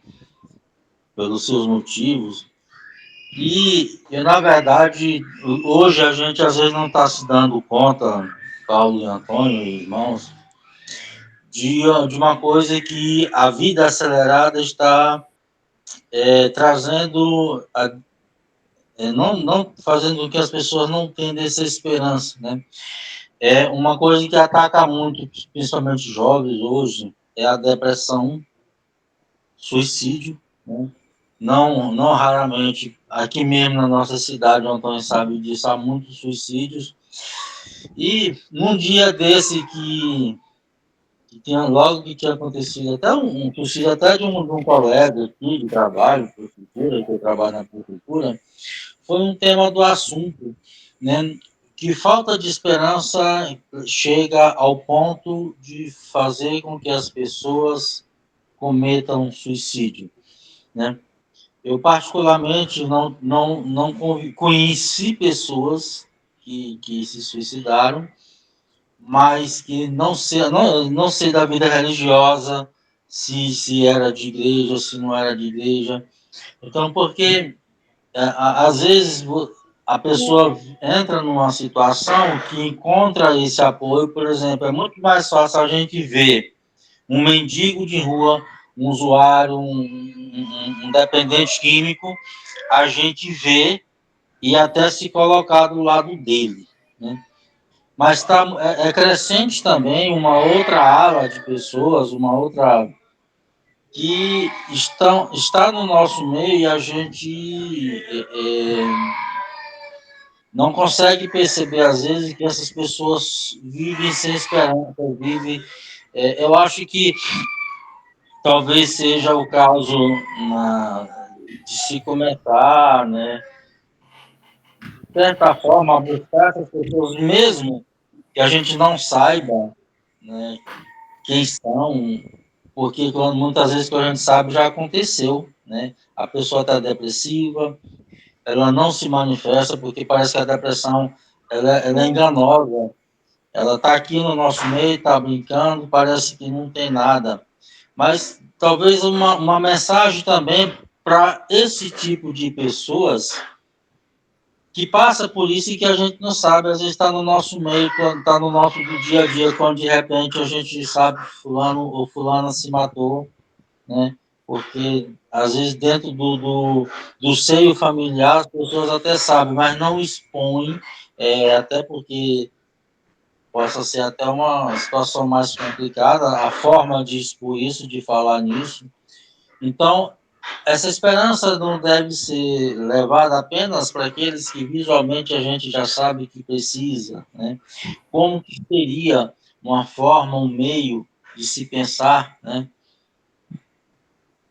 pelos seus motivos. E, na verdade, hoje a gente às vezes não está se dando conta, Paulo e Antônio, irmãos, de uma coisa que a vida acelerada está trazendo, não fazendo com que as pessoas não tenham essa esperança, né? É uma coisa que ataca muito, principalmente jovens hoje, é a depressão, suicídio, né? Não raramente, aqui mesmo na nossa cidade, o Antônio sabe disso, há muitos suicídios. E num dia desse que tinha logo que tinha acontecido, até um suicídio até de um colega aqui de trabalho, prefeitura, que eu trabalho na prefeitura, foi um tema do assunto, né? Que falta de esperança chega ao ponto de fazer com que as pessoas cometam suicídio, né? Eu, particularmente, não conheci pessoas que se suicidaram, mas que não sei da vida religiosa, se era de igreja ou se não era de igreja. Então, porque às vezes a pessoa entra numa situação que encontra esse apoio, por exemplo, é muito mais fácil a gente ver um mendigo de rua, um usuário, um dependente químico, a gente vê e até se colocar do lado dele, né? Mas é crescente também uma outra ala de pessoas, uma outra que está no nosso meio e a gente não consegue perceber, às vezes, que essas pessoas vivem sem esperança, vivem. Eu acho que talvez seja o caso de se comentar, né? De certa forma, buscar essas pessoas, mesmo que a gente não saiba, né, quem são, porque muitas vezes que a gente sabe já aconteceu, né? A pessoa está depressiva, ela não se manifesta porque parece que a depressão ela é enganosa. Ela está aqui no nosso meio, está brincando, parece que não tem nada. Mas talvez uma mensagem também para esse tipo de pessoas que passa por isso e que a gente não sabe, às vezes está no nosso meio, está no nosso dia a dia, quando de repente a gente sabe que fulano ou fulana se matou, né? Porque às vezes dentro do seio familiar as pessoas até sabem, mas não expõem, até porque possa ser até uma situação mais complicada, a forma de expor isso, de falar nisso. Então, essa esperança não deve ser levada apenas para aqueles que visualmente a gente já sabe que precisa, né? Como que seria uma forma, um meio de se pensar, né?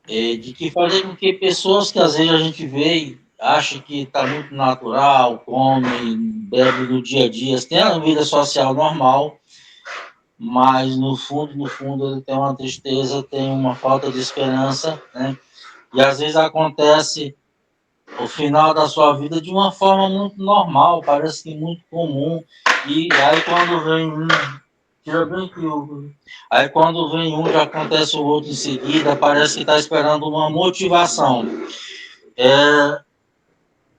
De que fazer com que pessoas que às vezes a gente vê e acha que está muito natural, come, bebe no dia a dia, tem a vida social normal, mas no fundo ele tem uma tristeza, tem uma falta de esperança, né? E às vezes acontece o final da sua vida de uma forma muito normal, parece que muito comum, e aí quando vem um, tira bem que aí quando vem um já acontece o outro em seguida, parece que está esperando uma motivação.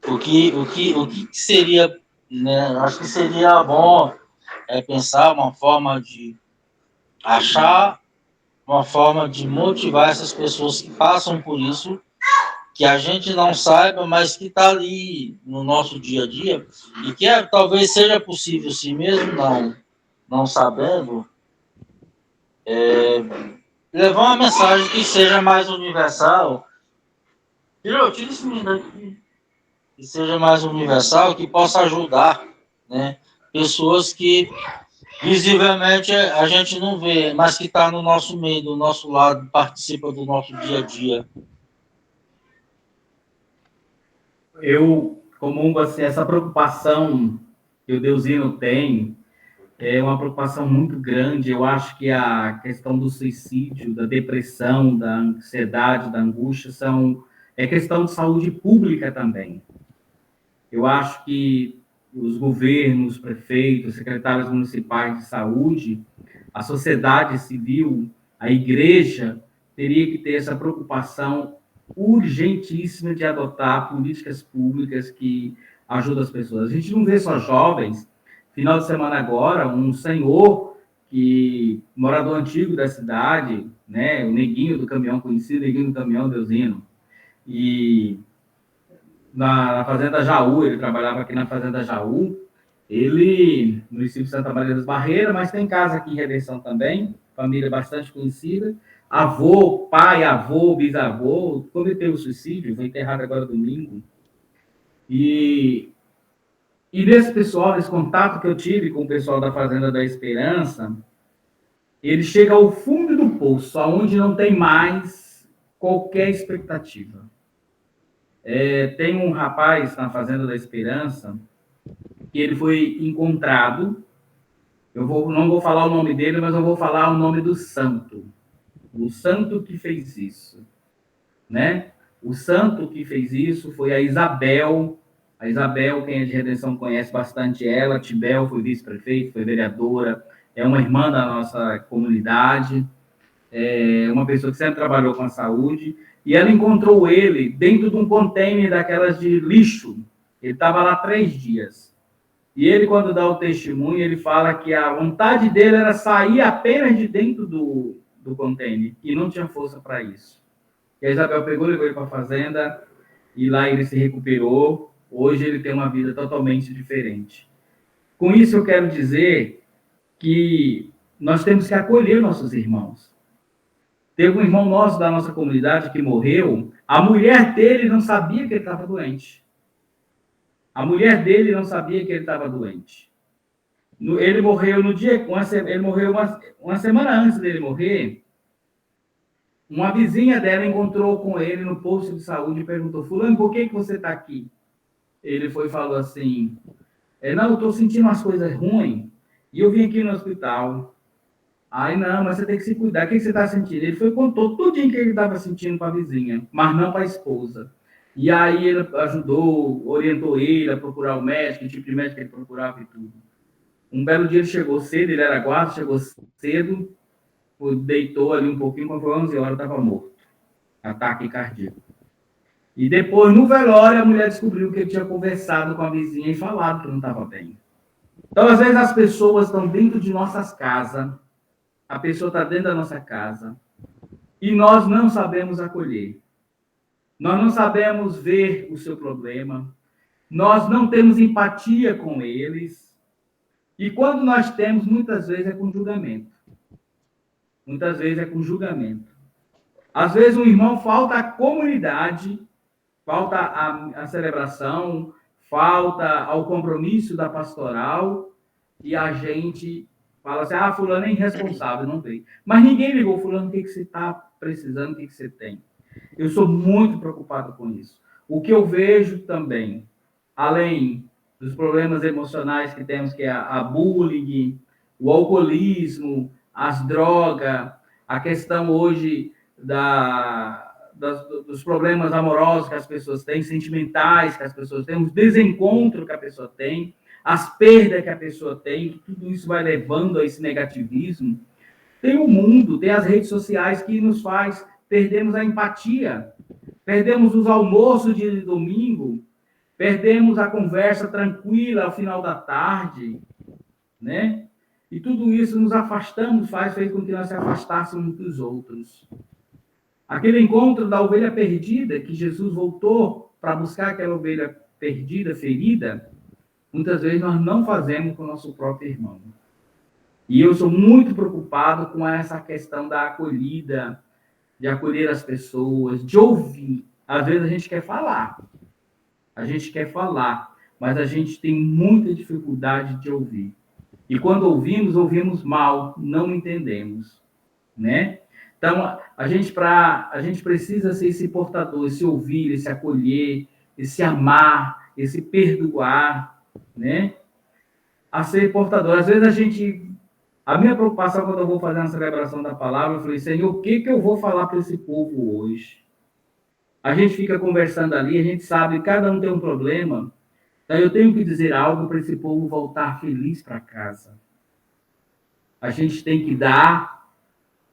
O que seria, né? Acho que seria bom pensar uma forma de achar uma forma de motivar essas pessoas que passam por isso, que a gente não saiba, mas que está ali no nosso dia a dia, e que talvez seja possível, se mesmo não sabendo, levar uma mensagem que seja mais universal, tira esse menino aqui, que seja mais universal, que possa ajudar, né, pessoas que visivelmente a gente não vê, mas que está no nosso meio, do nosso lado, participa do nosso dia a dia. Eu comungo assim, essa preocupação que o Deusino tem é uma preocupação muito grande. Eu acho que a questão do suicídio, da depressão, da ansiedade, da angústia é questão de saúde pública também. Eu acho que os governos, prefeitos, secretários municipais de saúde, a sociedade civil, a igreja, teria que ter essa preocupação urgentíssima de adotar políticas públicas que ajudam as pessoas. A gente não vê só jovens. Final de semana agora, um senhor morador antigo da cidade, né, o neguinho do caminhão, conhecido neguinho do caminhão, Deusino, e na Fazenda Jaú, ele trabalhava aqui na Fazenda Jaú, ele, no município de Santa Maria das Barreiras, mas tem casa aqui em Redenção também, família bastante conhecida, pai, avô, bisavô, cometeu o suicídio, foi enterrado agora domingo, e nesse pessoal, nesse contato que eu tive com o pessoal da Fazenda da Esperança, ele chega ao fundo do poço, aonde não tem mais qualquer expectativa. Tem um rapaz na Fazenda da Esperança que ele foi encontrado. Não vou falar o nome dele, mas eu vou falar o nome do santo. O santo que fez isso, né? O santo que fez isso foi a Isabel. A Isabel, quem é de Redenção conhece bastante ela. Tibel foi vice-prefeito, foi vereadora. é uma irmã da nossa comunidade, é uma pessoa que sempre trabalhou com a saúde, e ela encontrou ele dentro de um container daquelas de lixo. Ele estava lá 3 dias. E ele, quando dá o testemunho, ele fala que a vontade dele era sair apenas de dentro do container, e não tinha força para isso. E a Isabel pegou, levou ele para a fazenda, e lá ele se recuperou. Hoje ele tem uma vida totalmente diferente. Com isso eu quero dizer que nós temos que acolher nossos irmãos. Teve um irmão nosso da nossa comunidade que morreu, a mulher dele não sabia que ele estava doente. A mulher dele não sabia que ele estava doente. Ele morreu no dia, ele morreu uma semana antes dele morrer. Uma vizinha dela encontrou com ele no posto de saúde e perguntou: Fulano, por que você está aqui? Ele foi e falou assim: não, eu estou sentindo umas coisas ruins e eu vim aqui no hospital. Aí, não, mas você tem que se cuidar. O que você está sentindo? Ele foi e contou tudo que ele estava sentindo para a vizinha, mas não para a esposa. E aí ele ajudou, orientou ele a procurar o médico, o tipo de médico que ele procurava e tudo. Um belo dia ele chegou cedo, ele era guarda, chegou cedo, deitou ali um pouquinho, quando foi 11 horas, estava morto. Ataque cardíaco. E depois, no velório, a mulher descobriu que ele tinha conversado com a vizinha e falado que não estava bem. Então, às vezes, as pessoas estão dentro de nossas casas, a pessoa está dentro da nossa casa, e nós não sabemos acolher. Nós não sabemos ver o seu problema, nós não temos empatia com eles, e quando nós temos, muitas vezes é com julgamento. Muitas vezes é com julgamento. Às vezes um irmão falta à comunidade, falta à celebração, falta ao compromisso da pastoral, e a gente fala assim: fulano é irresponsável, não veio. Mas ninguém ligou: fulano, o que você está precisando, o que você tem? Eu sou muito preocupado com isso. O que eu vejo também, além dos problemas emocionais que temos, que é a bullying, o alcoolismo, as drogas, a questão hoje dos problemas amorosos que as pessoas têm, sentimentais que as pessoas têm, os desencontros que a pessoa tem, as perdas que a pessoa tem, que tudo isso vai levando a esse negativismo. Tem o mundo, tem as redes sociais que nos faz perdermos a empatia, perdemos os almoços de domingo, perdemos a conversa tranquila ao final da tarde, né? E tudo isso nos afastamos, fez com que nós se afastássemos dos outros. Aquele encontro da ovelha perdida, que Jesus voltou para buscar aquela ovelha perdida, ferida, muitas vezes nós não fazemos com o nosso próprio irmão. E eu sou muito preocupado com essa questão da acolhida, de acolher as pessoas, de ouvir. Às vezes a gente quer falar, mas a gente tem muita dificuldade de ouvir. E quando ouvimos mal, não entendemos, né? Então, a gente precisa ser esse portador, esse ouvir, esse acolher, esse amar, esse perdoar, né? A ser portador. Às vezes a minha preocupação quando eu vou fazer uma celebração da palavra, eu falei: Senhor, o que eu vou falar para esse povo hoje? A gente fica conversando ali, a gente sabe que cada um tem um problema, então eu tenho que dizer algo para esse povo voltar feliz para casa. A gente tem que dar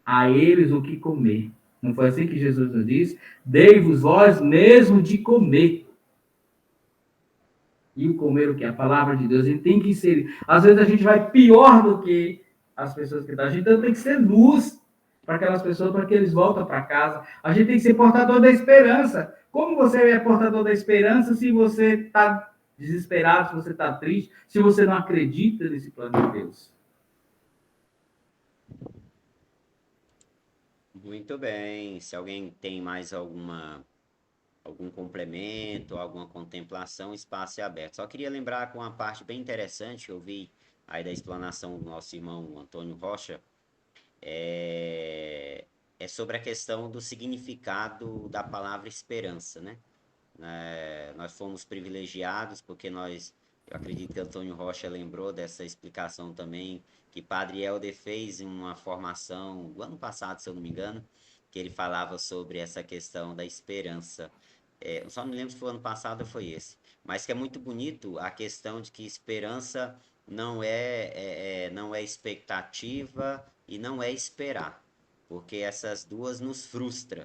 a eles o que comer. Não foi assim que Jesus nos disse? Dei-vos vós mesmo de comer. E o comer o quê? A palavra de Deus. A gente tem que ser... Às vezes a gente vai pior do que as pessoas que estão. A gente tem que ser luz para aquelas pessoas, para que eles voltem para casa. A gente tem que ser portador da esperança. Como você é portador da esperança se você está desesperado, se você está triste, se você não acredita nesse plano de Deus? Muito bem. Se alguém tem mais algum complemento, alguma contemplação, o espaço é aberto. Só queria lembrar com uma parte bem interessante que eu vi aí da explanação do nosso irmão Antônio Rocha, é sobre a questão do significado da palavra esperança, né? Nós fomos privilegiados porque eu acredito que Antônio Rocha lembrou dessa explicação também, que Padre Helder fez em uma formação do ano passado, se eu não me engano, que ele falava sobre essa questão da esperança. Só não lembro se foi ano passado ou foi esse, mas que é muito bonito a questão de que esperança não é expectativa e não é esperar, porque essas duas nos frustram.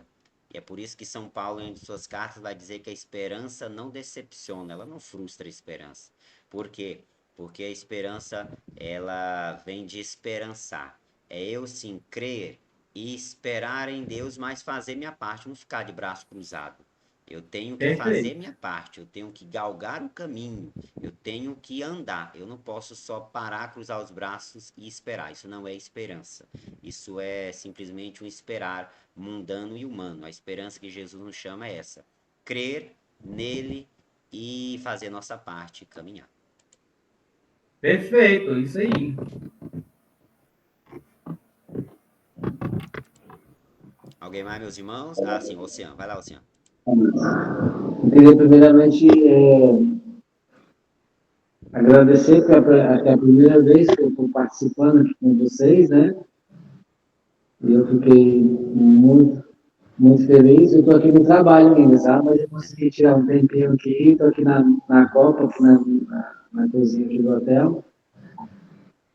E é por isso que São Paulo, em suas cartas, vai dizer que a esperança não decepciona, ela não frustra a esperança. Por quê? Porque a esperança, ela vem de esperançar. É eu sim crer e esperar em Deus, mas fazer minha parte, não ficar de braço cruzado. Eu tenho que fazer Perfeito. minha parte, eu tenho que galgar o caminho, eu tenho que andar. Eu não posso só parar, cruzar os braços e esperar. Isso não é esperança. Isso é simplesmente um esperar mundano e humano. A esperança que Jesus nos chama é essa: crer nele e fazer nossa parte, caminhar. Perfeito, isso aí. Alguém mais, meus irmãos? Ah, sim, Oceano. Vai lá, Oceano. Eu queria primeiramente agradecer, porque é a primeira vez que eu estou participando aqui com vocês, né? E eu fiquei muito feliz. Eu estou aqui no trabalho ainda, sabe? Mas eu consegui tirar um tempinho aqui, estou aqui na Copa, aqui na cozinha aqui do hotel.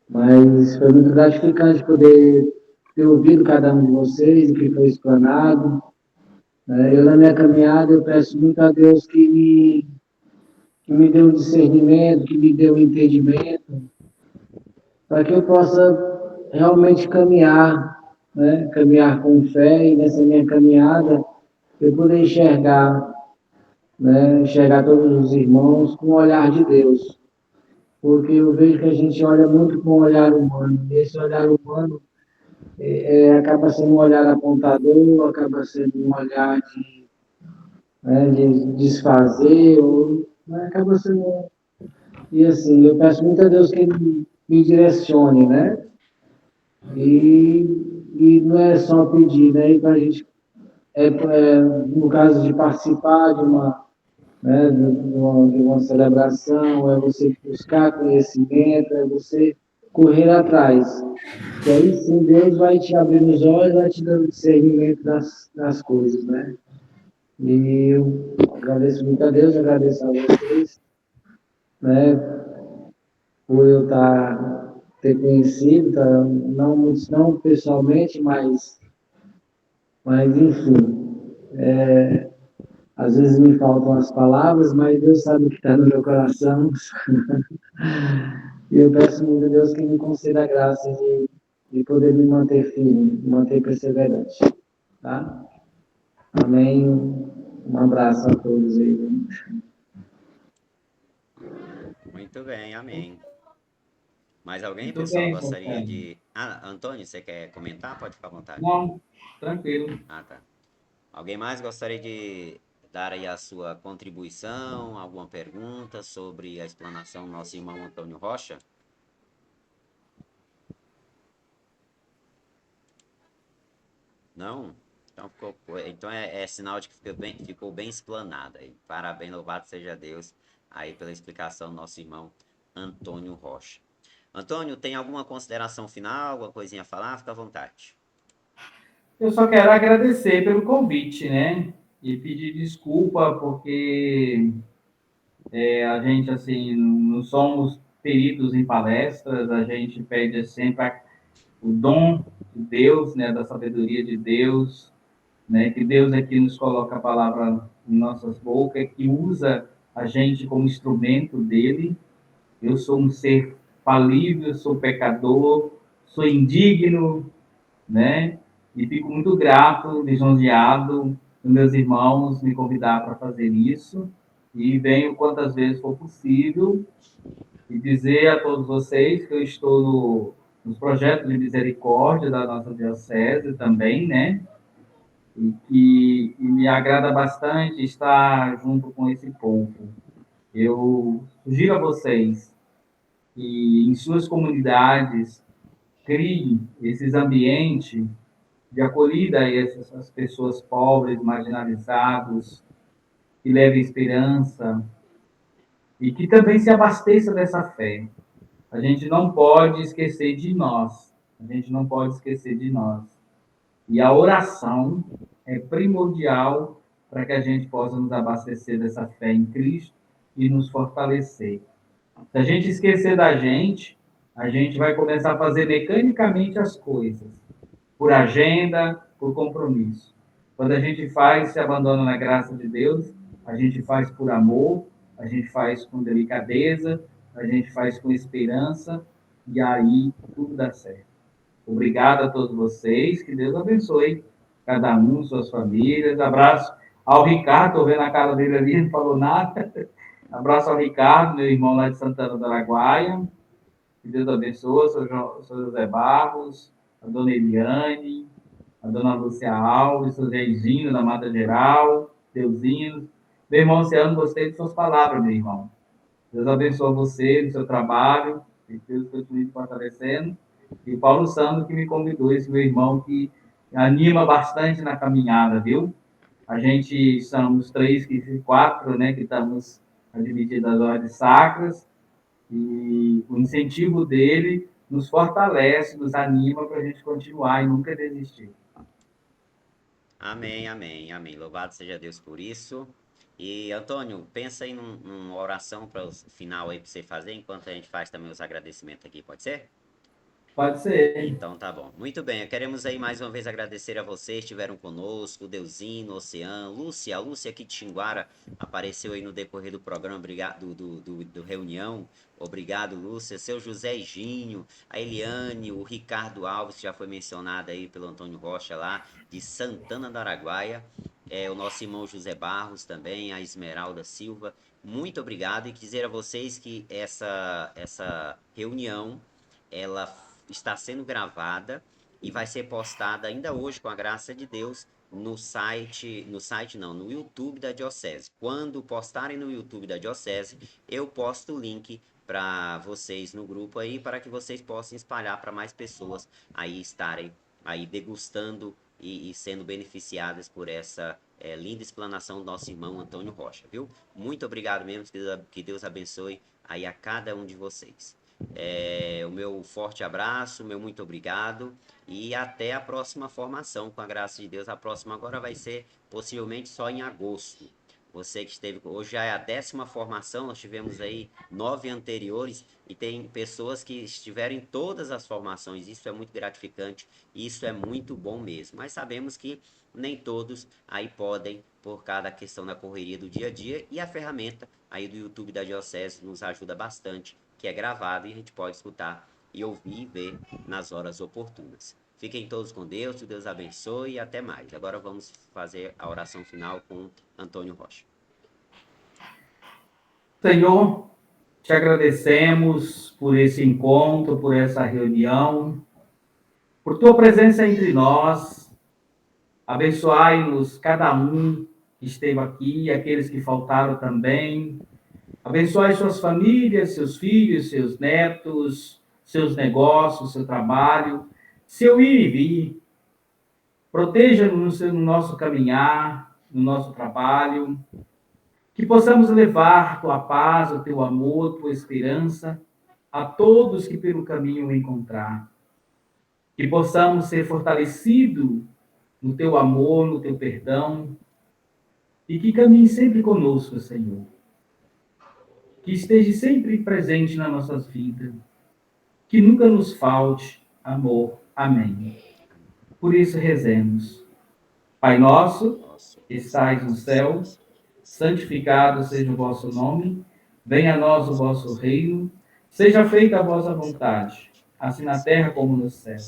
Mas foi muito gratificante poder ter ouvido cada um de vocês, o que foi explanado. Eu, na minha caminhada, eu peço muito a Deus que me dê um discernimento, que me dê um entendimento, para que eu possa realmente caminhar, né? Caminhar com fé e nessa minha caminhada eu poder enxergar, né? Enxergar todos os irmãos com o olhar de Deus, porque eu vejo que a gente olha muito com o olhar humano, e esse olhar humano acaba sendo um olhar apontador, acaba sendo um olhar de desfazer, ou, né? Acaba sendo. E assim, eu peço muito a Deus que Ele me direcione, né? E não é só pedir, né? E para a gente, no caso de participar de uma, né, de uma celebração, é você buscar conhecimento, é você correr atrás. E aí sim Deus vai te abrindo os olhos, vai te dando discernimento das coisas, né? E eu agradeço muito a Deus, agradeço a vocês, né, por eu ter conhecido, tá, não pessoalmente, mas enfim, às vezes me faltam as palavras, mas Deus sabe o que está no meu coração. E eu peço muito a Deus que me conceda a graça de poder me manter firme, me manter perseverante. Tá? Amém. Um abraço a todos aí. Muito bem, amém. Mais alguém, Muito pessoal, bem, gostaria Marcelo. de. Ah, Antônio, você quer comentar? Pode ficar à vontade. Não, tranquilo. Ah, tá. Alguém mais gostaria de dar aí a sua contribuição, alguma pergunta sobre a explanação do nosso irmão Antônio Rocha? Não? Então é sinal de que ficou bem explanada. E parabéns, louvado seja Deus aí pela explicação do nosso irmão Antônio Rocha. Antônio, tem alguma consideração final, alguma coisinha a falar? Fica à vontade. Eu só quero agradecer pelo convite, né? E pedir desculpa porque a gente, assim, não somos peritos em palestras, a gente pede sempre o dom de Deus, né? Da sabedoria de Deus, né? Que Deus é que nos coloca a palavra em nossas bocas, que usa a gente como instrumento dele. Eu sou um ser falível, sou pecador, sou indigno, né? E fico muito grato, lisonjeado dos meus irmãos me convidar para fazer isso. E venho quantas vezes for possível e dizer a todos vocês que eu estou nos projetos de misericórdia da nossa diocese também, né? E me agrada bastante estar junto com esse povo. Eu sugiro a vocês que em suas comunidades criem esses ambientes de acolhida a essas pessoas pobres, marginalizados, que levem esperança e que também se abasteça dessa fé. A gente não pode esquecer de nós. A gente não pode esquecer de nós. E a oração é primordial para que a gente possa nos abastecer dessa fé em Cristo e nos fortalecer. Se a gente esquecer da gente, a gente vai começar a fazer mecanicamente as coisas, por agenda, por compromisso. Quando a gente faz, se abandona na graça de Deus, a gente faz por amor, a gente faz com delicadeza, a gente faz com esperança, e aí tudo dá certo. Obrigado a todos vocês, que Deus abençoe cada um, suas famílias. Abraço ao Ricardo, estou vendo a cara dele ali, não falou nada. Abraço ao Ricardo, meu irmão lá de Santana do Araguaia. Que Deus abençoe, seu José Barros, a dona Eliane, a dona Lúcia Alves, o Reizinho da Mata Geral, Deusinho. Meu irmão Luciano, gostei de suas palavras, meu irmão. Deus abençoe você no seu trabalho, que Deus continue te fortalecendo. E o Paulo Sandro que me convidou, esse meu irmão que anima bastante na caminhada, viu? A gente somos quatro, né, que estamos divididos as ordens sacras, e o incentivo dele nos fortalece, nos anima para a gente continuar e nunca desistir. Amém, amém, amém. Louvado seja Deus por isso. E, Antônio, pensa aí numa oração para o final aí para você fazer, enquanto a gente faz também os agradecimentos aqui, pode ser? Pode ser. Então tá bom. Muito bem, queremos aí mais uma vez agradecer a vocês que estiveram conosco, o Deusino, o Oceano, Lúcia, a Lúcia aqui de Xinguara apareceu aí no decorrer do programa, obrigado, do reunião. Obrigado, Lúcia. Seu José Ginho, a Eliane, o Ricardo Alves, que já foi mencionado aí pelo Antônio Rocha lá, de Santana do Araguaia. O nosso irmão José Barros também, a Esmeralda Silva. Muito obrigado e dizer a vocês que essa reunião, ela está sendo gravada e vai ser postada ainda hoje, com a graça de Deus, no YouTube da Diocese. Quando postarem no YouTube da Diocese, eu posto o link para vocês no grupo aí, para que vocês possam espalhar para mais pessoas aí estarem aí degustando e sendo beneficiadas por essa linda explanação do nosso irmão Antônio Rocha, viu? Muito obrigado mesmo, que Deus abençoe aí a cada um de vocês. O meu forte abraço, meu muito obrigado e até a próxima formação, com a graça de Deus. A próxima agora vai ser possivelmente só em agosto. Você que esteve, hoje já é a 10ª formação, nós tivemos aí 9 anteriores e tem pessoas que estiveram em todas as formações. Isso é muito gratificante, isso é muito bom mesmo. Mas sabemos que nem todos aí podem, por causa da questão da correria do dia a dia, e a ferramenta aí do YouTube da Diocese nos ajuda bastante, que é gravado e a gente pode escutar e ouvir e ver nas horas oportunas. Fiquem todos com Deus, que Deus abençoe e até mais. Agora vamos fazer a oração final com Antônio Rocha. Senhor, te agradecemos por esse encontro, por essa reunião, por tua presença entre nós. Abençoai-nos cada um que esteve aqui, aqueles que faltaram também. Abençoai suas famílias, seus filhos, seus netos, seus negócios, seu trabalho, seu ir e vir. Proteja-nos no nosso caminhar, no nosso trabalho. Que possamos levar tua paz, o teu amor, tua esperança a todos que pelo caminho encontrar. Que possamos ser fortalecidos no teu amor, no teu perdão. E que caminhe sempre conosco, Senhor. Que esteja sempre presente nas nossas vidas, que nunca nos falte amor. Amém. Por isso rezemos. Pai nosso, que estais no céu, santificado seja o vosso nome, venha a nós o vosso reino, seja feita a vossa vontade, assim na terra como no céu.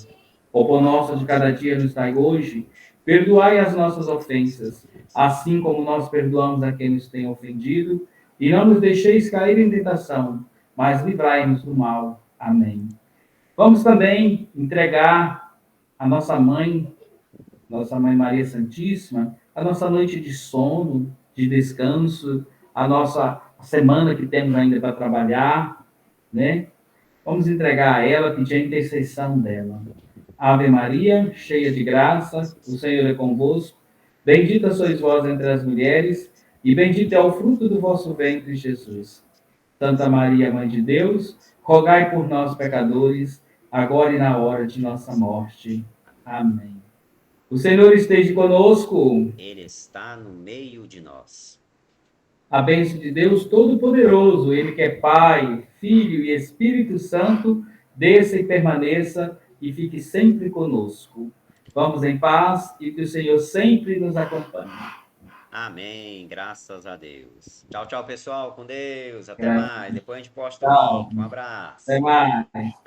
O pão nosso de cada dia nos dai hoje, perdoai as nossas ofensas, assim como nós perdoamos a quem nos tem ofendido, e não nos deixeis cair em tentação, mas livrai-nos do mal. Amém. Vamos também entregar a nossa mãe Maria Santíssima, a nossa noite de sono, de descanso, a nossa semana que temos ainda para trabalhar, né? Vamos entregar a ela, pedir a intercessão dela. Ave Maria, cheia de graça, o Senhor é convosco. Bendita sois vós entre as mulheres, e bendito é o fruto do vosso ventre, Jesus. Santa Maria, Mãe de Deus, rogai por nós, pecadores, agora e na hora de nossa morte. Amém. O Senhor esteja conosco. Ele está no meio de nós. A bênção de Deus Todo-Poderoso, Ele que é Pai, Filho e Espírito Santo, desça e permaneça e fique sempre conosco. Vamos em paz e que o Senhor sempre nos acompanhe. Amém. Graças a Deus. Tchau, tchau, pessoal. Com Deus. Até Graças. mais. Depois a gente posta o Tchau. link. Um abraço. Até mais.